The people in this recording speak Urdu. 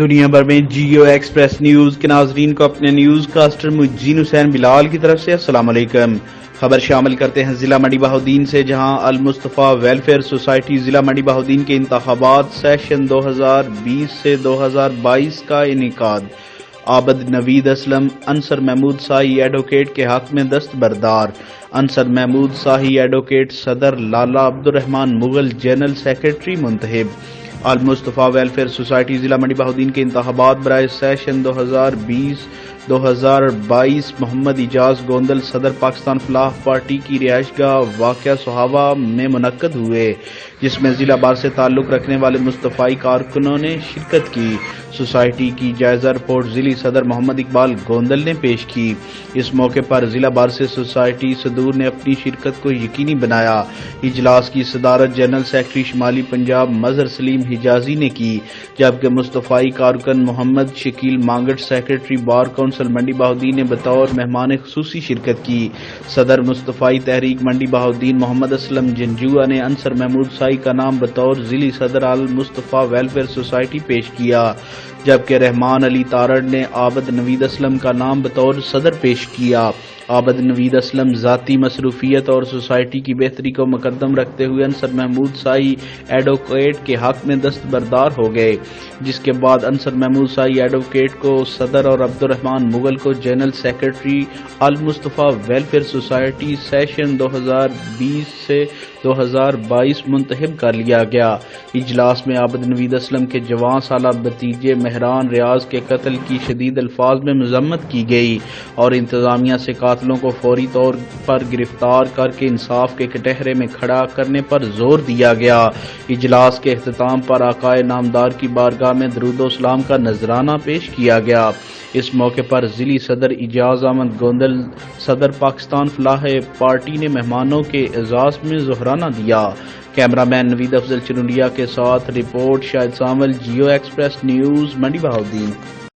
دنیا بھر میں جیو ایکسپریس نیوز کے ناظرین کو اپنے نیوز کاسٹر مجین حسین بلال کی طرف سے السلام علیکم۔ خبر شامل کرتے ہیں ضلع منڈی بہاوالدین سے، جہاں المصطفی ویلفیئر سوسائٹی ضلع منڈی بہاوالدین کے انتخابات سیشن 2020 سے 2022 کا انعقاد۔ عابد، نوید، اسلم، عنصر، محمود، ساہی ایڈووکیٹ کے حق میں دستبردار۔ عنصر، محمود، ساہی ایڈووکیٹ صدر، لالہ، عبدالرحمان مغل جنرل سیکرٹری منتخب۔ المصطفی ویلفیئر سوسائٹی ضلع منڈی بہاوالدین کے انتخابات برائے سیشن 2020-2022 محمد، اعجاز، گوندل صدر پاکستان فلاح پارٹی کی رہائش گاہ واقع سوہاوا میں منعقد ہوئے، جس میں ضلع بھر سے تعلق رکھنے والے مصطفی کارکنوں نے شرکت کی۔ سوسائٹی کی جائزہ رپورٹ ضلعی صدر محمد اقبال گوندل نے پیش کی۔ اس موقع پر ضلع بھر سے سوسائٹی صدور نے اپنی شرکت کو یقینی بنایا۔ اجلاس کی صدارت جنرل سیکرٹری شمالی پنجاب مظہر سلیم حجازی نے کی، جبکہ مصطفی کارکن محمد Shakeel Mangat secretary bar council منڈی بہاوالدین نے بطور مہمان خصوصی شرکت کی۔ صدر مصطفی تحریک منڈی بہاوالدین محمد اسلم جنجوعہ نے عنصر محمود ساہی کا نام بطور ضلعی صدر المصطفی ویلفیئر سوسائٹی پیش کیا، جبکہ رحمان علی تارڑ نے عابد، نوید، اسلم کا نام بطور صدر پیش کیا۔ عابد، نوید، اسلم ذاتی مصروفیت اور سوسائٹی کی بہتری کو مقدم رکھتے ہوئے عنصر محمود ساہی ایڈووکیٹ کے حق میں دستبردار ہو گئے، جس کے بعد عنصر محمود ساہی ایڈووکیٹ کو صدر اور عبدالرحمان مغل کو general secretary Al Mustafa welfare society session 2020 سے 2022 منتخب کر لیا گیا۔ اجلاس میں عابد، نوید، اسلم کے جوان سالہ بھتیجے مہران ریاض کے قتل کی شدید الفاظ میں مذمت کی گئی اور انتظامیہ سے قاتلوں کو فوری طور پر گرفتار کر کے انصاف کے کٹہرے میں کھڑا کرنے پر زور دیا گیا۔ اجلاس کے اختتام پر آقائے نامدار کی بارگاہ میں درود و سلام کا نذرانہ پیش کیا گیا۔ اس موقع پر ضلعی صدر اعجاز احمد گوندل صدر پاکستان فلاح پارٹی نے مہمانوں کے اعزاز میں ظہرانہ دیا۔ کیمرہ مین نوید افضل چرنڈیا کے ساتھ رپورٹ شاہد سامل، جیو ایکسپریس نیوز منڈی بہاوالدین۔